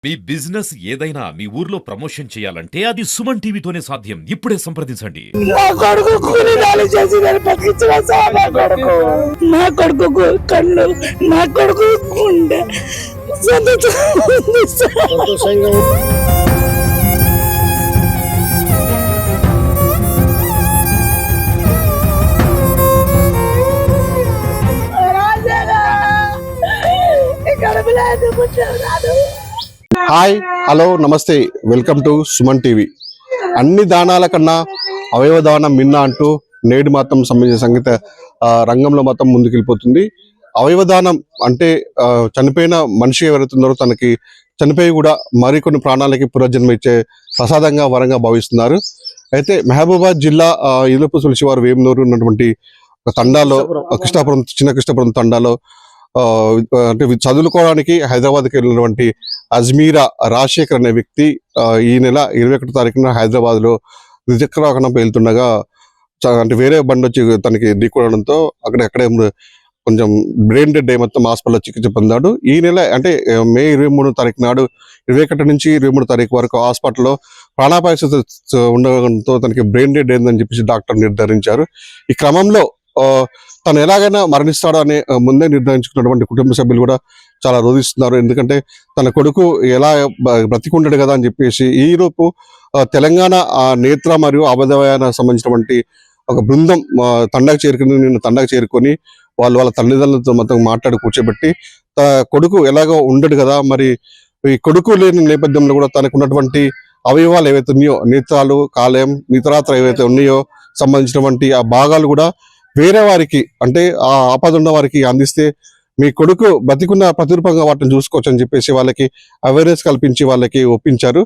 మీ business ఏదైనా మీ ఊర్లో promotion చేయాలంటే అది సుమన్ టీవీతోనే సాధ్యం. ఇప్పుడే సంప్రదించండి. నా కొడుకు కూలీనాలు చేసి నేను బతికించిన సార్. నా కొడుకు కన్ను, నా కొడుకు గుండె సంతోషంగా హాయ్, హలో, నమస్తే, వెల్కమ్ టు సుమన్ టీవీ. అన్ని దానాల కన్నా అవయవ దానం మిన్న అంటూ నేడు మాత్రం సంబంధించిన సంగీత రంగంలో మాత్రం ముందుకెళ్ళిపోతుంది. అవయవ దానం అంటే చనిపోయిన మనిషి ఎవరైతున్నారో తనకి చనిపోయి కూడా మరికొన్ని ప్రాణాలకి పునర్జన్మ ఇచ్చే ప్రసాదంగా వరంగా భావిస్తున్నారు. అయితే మహబూబాబాద్ జిల్లా ఈలోపు సులిసివారు వేమునూరు ఉన్నటువంటి ఒక తండాలో, కృష్ణాపురం, చిన్న కృష్ణాపురం తండాలో అంటే చదువుకోవడానికి హైదరాబాద్కి వెళ్ళినటువంటి అజ్మీరా రాజశేఖర్ అనే వ్యక్తి ఈ నెల 21 తారీఖున హైదరాబాద్ లో ద్విచక్ర వాహనంపై వెళ్తుండగా అంటే వేరే బండి వచ్చి తనకి ఢీకొనడంతో అక్కడే కొంచెం బ్రెయిన్ డెడ్ అయి మొత్తం హాస్పిటల్లో చికిత్స పొందాడు. ఈ నెల అంటే మే 23 తారీఖు నాడు 21 నుంచి 23 తారీఖు వరకు హాస్పిటల్లో ప్రాణాపాయ ఉండడంతో తనకి బ్రెయిన్ డెడ్ అయిందని చెప్పేసి డాక్టర్ నిర్ధారించారు. ఈ క్రమంలో తను ఎలాగైనా మరణిస్తాడో అని ముందే నిర్ధారించుకున్నటువంటి కుటుంబ సభ్యులు కూడా చాలా రోధిస్తున్నారు. ఎందుకంటే తన కొడుకు ఎలా బ్రతికుంటాడు కదా అని చెప్పేసి ఈరోజు తెలంగాణ నేత్ర మరియు అవధవయాన సంబంధించినటువంటి ఒక బృందం తండకు చేరుకొని వాళ్ళ తల్లిదండ్రులతో మొత్తం మాట్లాడి కూర్చోబెట్టి కొడుకు ఎలాగో ఉండడు కదా, మరి ఈ కొడుకు లేని నేపథ్యంలో కూడా తనకు ఉన్నటువంటి అవయవాలు ఏవైతే ఉన్నాయో, నేత్రాలు, కాలేయం, ఇతరాత్ర ఏవైతే ఉన్నాయో సంబంధించినటువంటి ఆ భాగాలు కూడా వేరే వారికి అంటే ఆ ఆపద ఉన్న వారికి అందిస్తే మీ కొడుకు బతికున్న ప్రతిరూపంగా వాటిని చూసుకోవచ్చు అని చెప్పేసి వాళ్ళకి అవేర్నెస్ కల్పించి వాళ్ళకి ఒప్పించారు.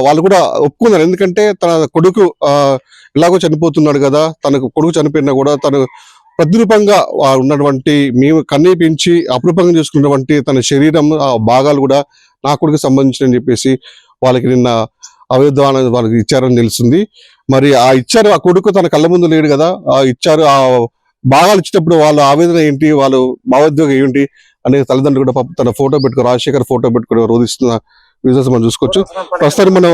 వాళ్ళు కూడా ఒప్పుకున్నారు. ఎందుకంటే తన కొడుకు ఎలాగో చనిపోతున్నాడు కదా, తనకు కొడుకు చనిపోయినా కూడా తను ప్రతిరూపంగా ఉన్నటువంటి మేము కన్నీపించి అపురూపంగా చూసుకున్నటువంటి తన శరీరం ఆ భాగాలు కూడా నా కొడుకు సంబంధించిన చెప్పేసి వాళ్ళకి నిన్న అవయవాన్ని వాళ్ళకి ఇచ్చారని తెలుస్తుంది. మరి ఆ ఇచ్చారు, ఆ కొడుకు తన కళ్ళ ముందు లేడు కదా, ఆ ఇచ్చారు, ఆ భాగాలు ఇచ్చేటప్పుడు వాళ్ళ ఆవేదన ఏంటి, వాళ్ళు భావోద్వేగం ఏంటి అనేది తల్లిదండ్రులు కూడా తన ఫోటో పెట్టుకుని, రాజశేఖర్ ఫోటో పెట్టుకుని రోధిస్తున్న విజువల్స్ మనం చూసుకోవచ్చు. ప్రస్తుతానికి మనం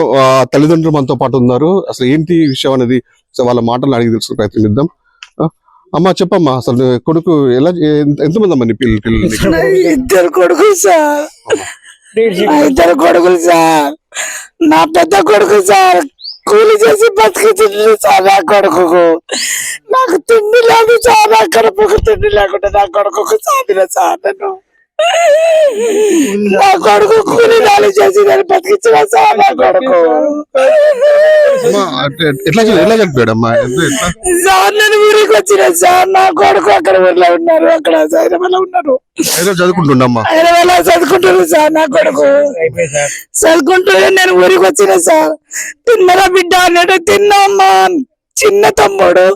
తల్లిదండ్రులు మనతో పాటు ఉన్నారు. అసలు ఏంటి విషయం అనేది వాళ్ళ మాటలు అడిగి తెలుసుకునే ప్రయత్నిద్దాం. అమ్మా చెప్పమ్మా, అసలు కొడుకు ఎలా, ఎంతమంది అమ్మా నీ పిల్లలు? ఇద్దరు కొడుకులు సార్, ఇద్దరు కొడుకులు సార్. నా పెద్ద కొడుకు సార్ కూలి చేసి బతికించింది సార్. నా కొడుకు నాకు తిండి లేదు సార్, నా కడుపుకు తిండి లేకుండా నా కొడుకు సాధిన సార్. నన్ను నా కొడుకు కూలీనాలు చేసి నేను బతికించిన సార్. నా కొడుకు సార్ నేను ఊరికి వచ్చిన సార్. నా కొడుకు అక్కడ ఊర్లో ఉన్నారు, అక్కడ హైదరాబాద్ లో ఉన్నారు, హైదరాబాద్ చదువుకుంటున్నారు సార్. నా కొడుకు చదువుకుంటున్నా, నేను ఊరికి వచ్చిన సార్. తిన్నరా బిడ్డ అన్నట్టు తిన్నామ్మా. చిన్న తమ్ముడు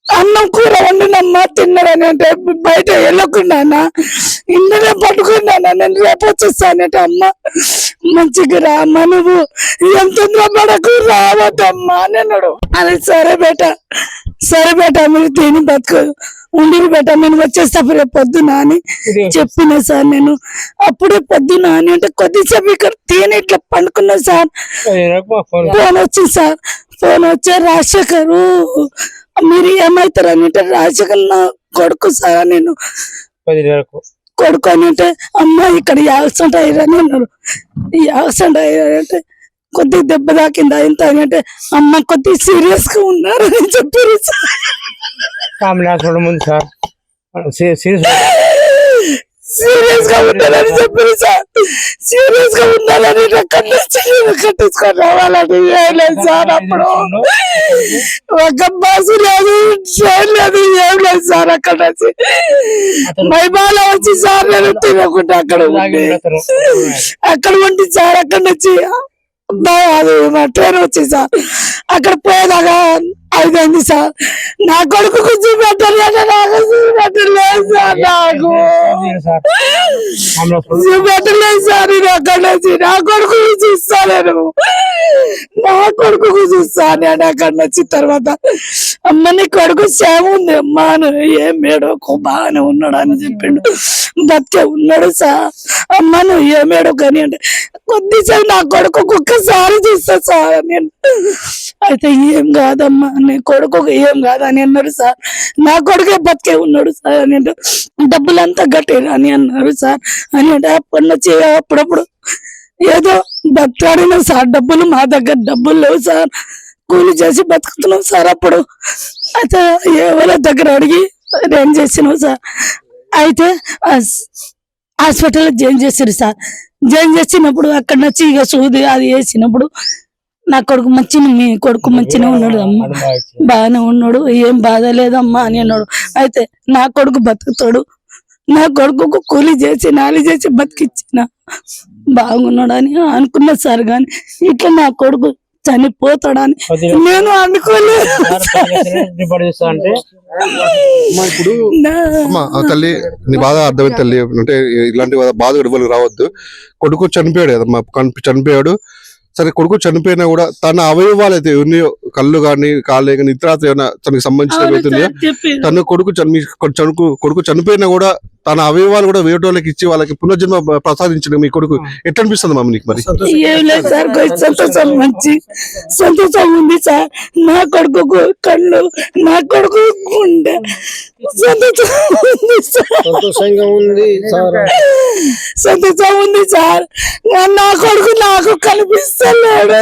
అన్నం కూర వండినమ్మా తిన్నారని అంటే బయట వెళ్ళకుండా ఇందులో పట్టుకున్నానా, నేను రేపు వచ్చేస్తానంటే అమ్మ మంచిగా రామ్మా, నువ్వు ఏం తొందర పడకు రావద్దమ్మా అని అన్నాడు. అది సరే బేట మీరు తిని బతుకు ఉండిరు బేట, నేను వచ్చేస్తా రేపు పొద్దున అని చెప్పిన సార్. నేను అప్పుడే పొద్దున అని అంటే కొద్దిసేపు ఇక్కడ తిని ఇట్లా పండుకున్నా సార్. ఫోన్ వచ్చింది సార్, ఫోన్ వచ్చే రాజశేఖరు మీరు ఏమవుతారు అని అంటే, రాజశేఖర్ నా కొడుకు సార్. నేను కొడుకు అని అంటే అమ్మ ఇక్కడ యాక్సిడెంట్ అయ్యారని అన్నారు. యాక్సిడెంట్ అయ్యారంటే కొద్దిగా దెబ్బ తాకిందా ఇంత అని అంటే అమ్మ కొద్దిగా సీరియస్ గా ఉన్నారు అని చెప్పారు సార్. సీరియస్ గా ఉండాలని చెప్పారు సార్. సీరియస్ గా ఉండాలని కట్టించుకొని రావాలని లేదు సార్. అప్పుడు ఒక బస్సు లేదు, ట్రైన్ లేదు, ఏం లేదు సార్. అక్కడ నుంచి మైబాల వచ్చి సార్ నేను తినకుండా అక్కడ ఉండి సార్. అక్కడ నుంచి అది మా ట్రైన్ వచ్చి సార్ అక్కడ పోయేదాకా అయింది సార్. నా కొడుకు చూపెట్టలేదు, నాకు చూపెట్టలేదు సార్. నాకు చూపెట్టలేదు సార్. నేను అక్కడ నుంచి నా కొడుకు చూస్తాను, నా కొడుకు చూస్తాను. నేను అక్కడ నుంచి తర్వాత అమ్మ నీ కొడుకు సేవ ఉంది అమ్మా, ఏం మేడోకు బాగానే ఉన్నాడు అని చెప్పిండు. బతికే ఉన్నాడు సార్. అమ్మ నువ్వు ఏమేడో కానీ అంటే కొద్దిసేపు నా కొడుకు ఒక్కసారి చూస్తా సార్ నేను. అయితే ఏం కాదమ్మా నీ కొడుకు ఏం కాదని అన్నారు సార్. నా కొడుకే బతికే ఉన్నాడు సార్ అని అంటే డబ్బులంతా కట్టారు అని అన్నారు సార్. అని అంటే అప్పటి నుంచి అప్పుడప్పుడు ఏదో బతకాడినా సార్. డబ్బులు మా దగ్గర డబ్బులు లేవు సార్, కూలి చేసి బతుకుతున్నాం సార్. అప్పుడు అయితే ఎవరి దగ్గర అడిగి రేంజ్ చేసినాం సార్. అయితే హాస్పిటల్లో జాయిన్ చేశారు సార్. జాయిన్ చేసినప్పుడు అక్కడ నుంచి ఇక సూది అది వేసినప్పుడు నా కొడుకు మంచిగా, మీ కొడుకు మంచిగా ఉన్నాడు అమ్మ, బాగానే ఉన్నాడు, ఏం బాధ లేదమ్మా అని అన్నాడు. అయితే నా కొడుకు బతుకుతాడు, నా కొడుకు కూలి చేసి నాలి చేసి బతికిచ్చిన బాగున్నాడు అని అనుకున్నా సార్. కానీ ఇట్లా నా కొడుకు చనిపోతాడని నేను అనుకోలేదు. ఇప్పుడు తల్లి నీ బాధ అర్థమైంది తల్లి. అంటే ఇలాంటి బాధ ఎవరికి రావద్దు. కొడుకు చనిపోయాడు కదమ్మా, చనిపోయాడు. సరే కొడుకు చనిపోయినా కూడా తన అవయవాలు అయితే ఉన్నాయో, కళ్ళు కానీ కాళ్ళే కానీ ఇతర ఏమైనా తనకి సంబంధించిన అవుతున్నాయో, తన కొడుకు చనిపోయినా కూడా తన అవయవాలు కూడా వేటోళ్ళకి ఇచ్చి వాళ్ళకి పునర్జన్మ ప్రసాదించడం మీ కొడుకు ఎట్లా అనిపిస్తుంది మమ్మీ నీకు? మరి ఏం లేదు సార్, సంతోషం, మంచి సంతోషం ఉంది సార్. నా కొడుకు కళ్ళు, నా కొడుకు గుండె సంతోషంగా ఉంది సార్. సంతోషం ఉంది సార్. నా కొడుకు నాకు కనిపిస్తలేడు.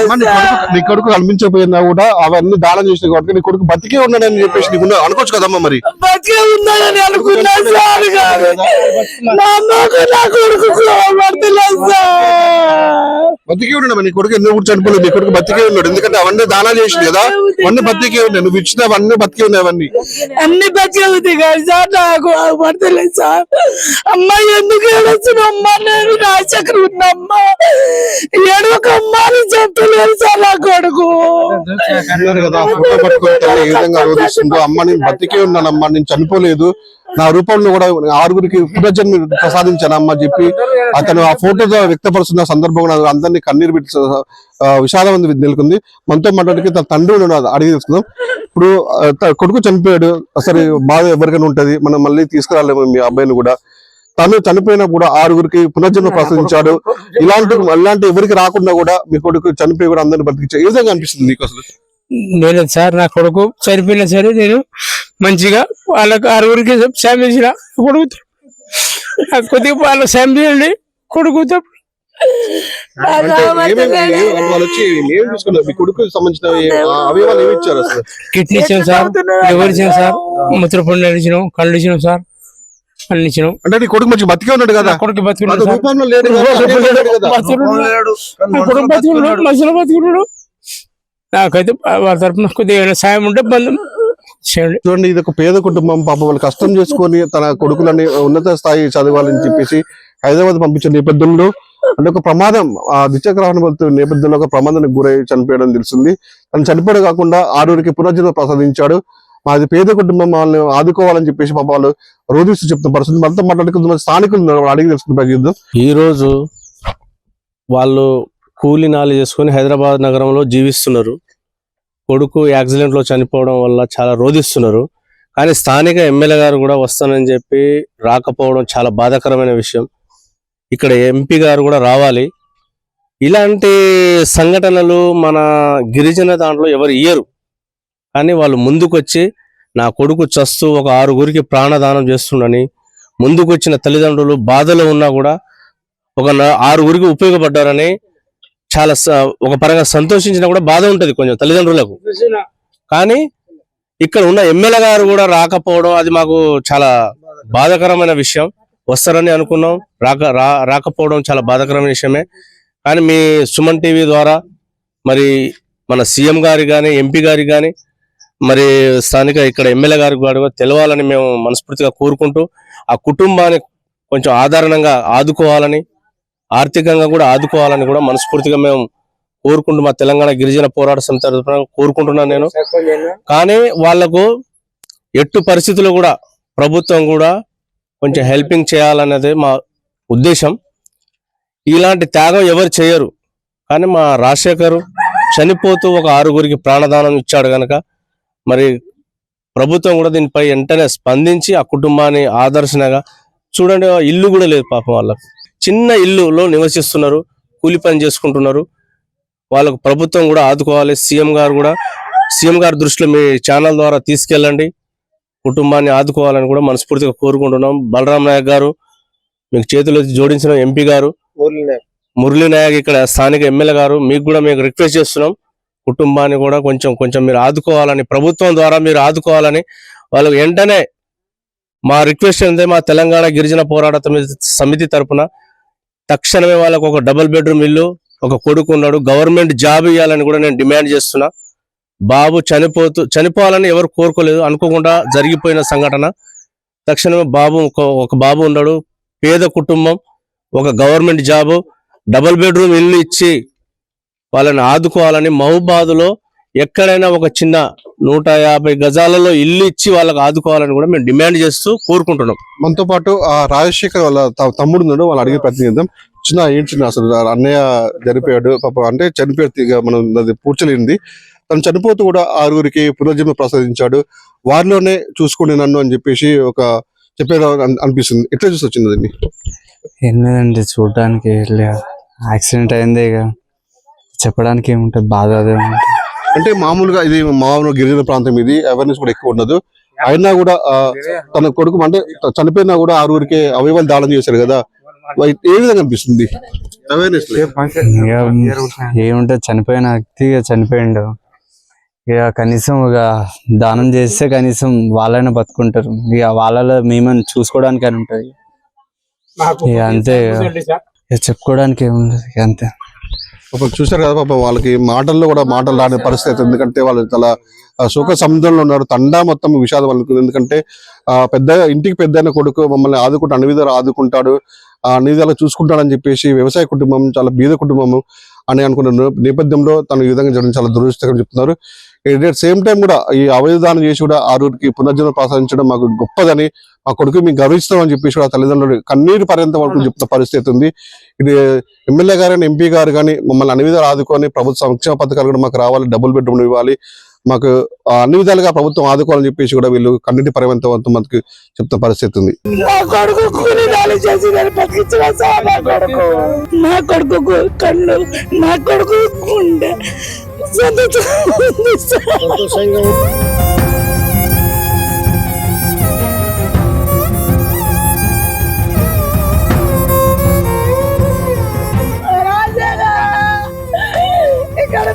నీ కొడుకు కనిపించకపోయినా కూడా అవన్నీ దానం చేసిన కాబట్టి నీ కొడుకు బతికే ఉన్నాడని చెప్పేసి నీకు అనుకోవచ్చు కదమ్మా. మరి బతికే ఉన్నాడని అనుకున్నా సార్. కాదు నా కొడుకు పడతలేదు సార్. బతికే ఉన్నాడు నీ కొడుకు. ఎందుకు చనిపోలేదు? నీ కొడుకు బతికే ఉన్నాడు, ఎందుకంటే అవన్నీ దానాలు చేసింది కదా, అవన్నీ బతికే ఉన్నాయి. నువ్వు ఇచ్చిన అవన్నీ బతికే ఉన్నాయి, అవన్నీ అన్ని బతికే ఉంది కదా సార్. నాకు పడతలేదు సార్. అమ్మా ఎందుకు ఏడొచ్చిన అమ్మా, నేను రాజకీయ ఉన్నమ్మా, ఏడొక అమ్మా అని చెప్తలేదు సార్. నా కొడుకు కదా ఫోటో పట్టుకుంటే ఏ విధంగా రోధిస్తుందో, అమ్మ నేను బతికే ఉన్నానమ్మా, నేను చనిపోలేదు, నా రూపంలో కూడా 6గురికి పునర్జన్మ ప్రసాదించానమ్మా చెప్పి అతను ఆ ఫోటోతో వ్యక్తపరుస్తున్న సందర్భంగా అందరినీ కన్నీరు పెట్టి విషాదం నెలకొంది. మనతో మాట్లాడికి తన తండ్రి అడిగి తెలుసుకుందాం. ఇప్పుడు కొడుకు చనిపోయాడు, అసలు బాధ ఎవరికైనా ఉంటది, మనం మళ్ళీ తీసుకురాలేము మీ అబ్బాయిని కూడా. తను చనిపోయినా కూడా 6గురికి పునర్జన్మ ప్రసాదించాడు. ఇలాంటి ఎవరికి రాకుండా కూడా మీ కొడుకు చనిపోయి కూడా అందరిని బతికించాడు. ఏ విధంగా అనిపిస్తుంది నీకు అసలు? నేను సార్ నా కొడుకు చనిపోయినా సరే నేను మంచిగా వాళ్ళకి 6గురికి సాయం చేసిన కొడుకుతో, కొద్దిగా వాళ్ళ సాయం చేయండి కొడుకుతో. కిడ్నీ ఇచ్చాం సార్, లివర్ ఇచ్చాం సార్, మూత్రపిండం ఇచ్చినాం, కళ్ళు ఇచ్చినాం సార్, అన్ని ఇచ్చినాం. అంటే నీ కొడుకు మంచి బతికే ఉన్నాడు కదా? కొడుకు బతుకున్నాడు, మనుషులు బతుకున్నాడు. నాకైతే వాళ్ళ తరఫున కొద్దిగా సాయం ఉంటే బంధం చేయండి. చూడండి, ఇది ఒక పేద కుటుంబం, పాప వాళ్ళు కష్టం చేసుకొని తన కొడుకులని ఉన్నత స్థాయి చదవాలని చెప్పేసి హైదరాబాద్ పంపించిన నేపథ్యంలో అంటే ఒక ప్రమాదం, ఆ ద్విచక్ర వాహనం నేపథ్యంలో ఒక ప్రమాదానికి గురై చనిపోయడం తెలిసింది. తను చనిపోవడం కాకుండా 6గురికి పునర్జన్మ ప్రసాదించాడు. మాది పేద కుటుంబం, వాళ్ళని ఆదుకోవాలని చెప్పేసి పాప వాళ్ళు రోధిస్తూ చెప్తున్న పరిస్థితి. మనతో మాట్లాడుకుంటున్న స్థానికులు అడిగి తెలుసుకుని ప్రయత్నిద్దాం. ఈ రోజు వాళ్ళు కూలి నాలి చేసుకుని హైదరాబాద్ నగరంలో జీవిస్తున్నారు. కొడుకు యాక్సిడెంట్ లో చనిపోవడం వల్ల చాలా రోధిస్తున్నారు. కానీ స్థానిక ఎమ్మెల్యే గారు కూడా వస్తానని చెప్పి రాకపోవడం చాలా బాధాకరమైన విషయం. ఇక్కడ ఎంపీ గారు కూడా రావాలి. ఇలాంటి సంఘటనలు మన గిరిజన దాంట్లో ఎవరు ఇయ్యరు. కానీ వాళ్ళు ముందుకొచ్చి నా కొడుకు చస్తూ ఒక 6గురికి ప్రాణదానం చేస్తుండని ముందుకొచ్చిన తల్లిదండ్రులు బాధలో ఉన్నా కూడా ఒక 6గురికి ఉపయోగపడ్డారని చాలా ఒక పరంగా సంతోషించినా కూడా బాధ ఉంటది కొంచెం తల్లిదండ్రులకు. కానీ ఇక్కడ ఉన్న ఎమ్మెల్యే గారు కూడా రాకపోవడం అది మాకు చాలా బాధాకరమైన విషయం. వస్తారని అనుకున్నాం, రాకపోవడం చాలా బాధాకరమైన విషయమే. కానీ మీ సుమన్ టీవీ ద్వారా మరి మన సీఎం గారికి కానీ ఎంపీ గారికి కానీ మరి స్థానిక ఇక్కడ ఎమ్మెల్యే గారికి కూడా తెలవాలని మేము మనస్ఫూర్తిగా కోరుకుంటూ ఆ కుటుంబాన్ని కొంచెం ఆదరణంగా ఆదుకోవాలని, ఆర్థికంగా కూడా ఆదుకోవాలని కూడా మనస్ఫూర్తిగా మేము కోరుకుంటూ మా తెలంగాణ గిరిజన పోరాట సమితి తరఫున కోరుకుంటున్నాను నేను. కానీ వాళ్లకు ఎట్టు పరిస్థితుల్లో కూడా ప్రభుత్వం కూడా కొంచెం హెల్పింగ్ చేయాలన్నదే మా ఉద్దేశం. ఇలాంటి త్యాగం ఎవరు చేయరు, కానీ మా రాజశేఖర్ చనిపోతూ ఒక 6గురికి ప్రాణదానం ఇచ్చాడు కనుక మరి ప్రభుత్వం కూడా దీనిపై వెంటనే స్పందించి ఆ కుటుంబాన్ని ఆదర్శనగా చూడండి. ఇల్లు కూడా లేదు పాపం, వాళ్ళకు చిన్న ఇల్లులో నివసిస్తున్నారు, కూలి పని చేసుకుంటున్నారు. వాళ్ళకు ప్రభుత్వం కూడా ఆదుకోవాలి. సీఎం గారి దృష్టిలో మీ ఛానల్ ద్వారా తీసుకెళ్ళండి, కుటుంబాన్ని ఆదుకోవాలని కూడా మనస్ఫూర్తిగా కోరుకుంటున్నాం. బలరాం నాయక్ గారు మీకు చేతులు జోడించిన ఎంపీ గారు, మురళీ నాయక్ ఇక్కడ స్థానిక ఎమ్మెల్యే గారు, మీకు కూడా మేము రిక్వెస్ట్ చేస్తున్నాం, కుటుంబాన్ని కూడా కొంచెం మీరు ఆదుకోవాలని, ప్రభుత్వం ద్వారా మీరు ఆదుకోవాలని వాళ్ళకి వెంటనే మా రిక్వెస్ట్ ఏంటంటే మా తెలంగాణ గిరిజన పోరాట సమితి తరపున తక్షణమే వాళ్ళకు ఒక డబుల్ బెడ్రూమ్ ఇల్లు, ఒక కొడుకు ఉన్నాడు, గవర్నమెంట్ జాబ్ ఇవ్వాలని కూడా నేను డిమాండ్ చేస్తున్నా. బాబు చనిపోవాలని ఎవరు కోరుకోలేదు, అనుకోకుండా జరిగిపోయిన సంఘటన. తక్షణమే ఒక బాబు ఉన్నాడు, పేద కుటుంబం, ఒక గవర్నమెంట్ జాబు, డబుల్ బెడ్రూమ్ ఇల్లు ఇచ్చి వాళ్ళని ఆదుకోవాలని, మహబూబాబాద్లో ఎక్కడైనా ఒక చిన్న 150 గజాలలో ఇల్లు ఇచ్చి వాళ్ళకి ఆదుకోవాలని కూడా మేము డిమాండ్ చేస్తూ కోరుకుంటున్నాం. మనతో పాటు ఆ రాజశేఖర్ వాళ్ళ తమ్ముడు ఉన్నాడు, వాళ్ళు అడిగే ప్రయత్నం చేద్దాం. ఏంటి అసలు అన్నయ్య చనిపోయాడు పాప, అంటే చనిపోయి మనం అది పూడ్చలేనిది. తను చనిపోతూ కూడా 6గురికి పునర్జన్మ ప్రసాదించాడు, వారిలోనే చూసుకోండి నన్ను అని చెప్పేసి ఒక చెప్పారు అనిపిస్తుంది. ఎట్లా చూసి వచ్చింది అది? ఏం లేదండి, చూడడానికి యాక్సిడెంట్ అయింది, ఇక చెప్పడానికి ఏముంటుంది, బాధ అదే ఉంటుంది. అంటే మామూలుగా ఇది మామూలుగా గిరిజన ప్రాంతం, ఇది అవేర్నెస్ కూడా ఎక్కువ ఉండదు. అయినా కూడా తన కొడుకు అంటే చనిపోయినా కూడా 6గురికి అవయవాలు దానం చేశారు కదా, ఏ విధంగా అనిపిస్తుంది అవేర్నెస్? ఏముంటది, చనిపోయిన వ్యక్తి చనిపోయిండు, ఇక కనీసం ఇక దానం చేస్తే కనీసం వాళ్ళైనా బతుకుంటారు, ఇక వాళ్ళలో మేమని చూసుకోవడానికి అని ఉంటది. ఇక అంతే, ఇక చెప్పుకోవడానికి ఏముండదు, ఇక అంతే. చూసారు కదా పాప, వాళ్ళకి మాటల్లో కూడా మాటలు రాని పరిస్థితి, ఎందుకంటే వాళ్ళు చాలా శోక సముద్రంలో ఉన్నారు. తండా మొత్తం విషాదం వాళ్ళకు, ఎందుకంటే ఇంటికి పెద్ద కొడుకు మమ్మల్ని ఆదుకుంటూ అన్ని విధాలు ఆదుకుంటాడు, అన్ని విధాలు చూసుకుంటాడని చెప్పేసి వ్యవసాయ కుటుంబం, చాలా బీద కుటుంబము అని అనుకున్న నేపథ్యంలో తను ఈ విధంగా జరగడం చాలా దురదృష్టకరం చెప్తున్నారు. ఎట్ సేమ్ టైం కూడా ఈ అవయదానం చేసి కూడా 6గురికి పునర్జన్మ ప్రసాదించడం మాకు గొప్పదని, మా కొడుకు మేము గర్విస్తామని చెప్పేసి కూడా తల్లిదండ్రులు కన్నీరు పర్యంతం వరకు చెప్తున్న పరిస్థితి ఉంది. ఇది ఎమ్మెల్యే గారు కానీ ఎంపీ గారు కానీ మమ్మల్ని అన్ని విధాలు ఆదుకొని ప్రభుత్వ సంక్షేమ పథకాలు కూడా మాకు రావాలి, డబుల్ బెడ్రూమ్ ఇవ్వాలి, మాకు అన్ని విధాలుగా ప్రభుత్వం ఆదుకోవాలని చెప్పేసి కూడా వీళ్ళు కన్నీటి పర్యంతం మనకు చెప్తున్న పరిస్థితి ఉంది. నా కొడుకు కూలీనాలు చేసి నేను బతికించిన సార్, నా కొడుకు కన్ను, నా కొడుకు గుండె సంతోషంగా ఇక్కడ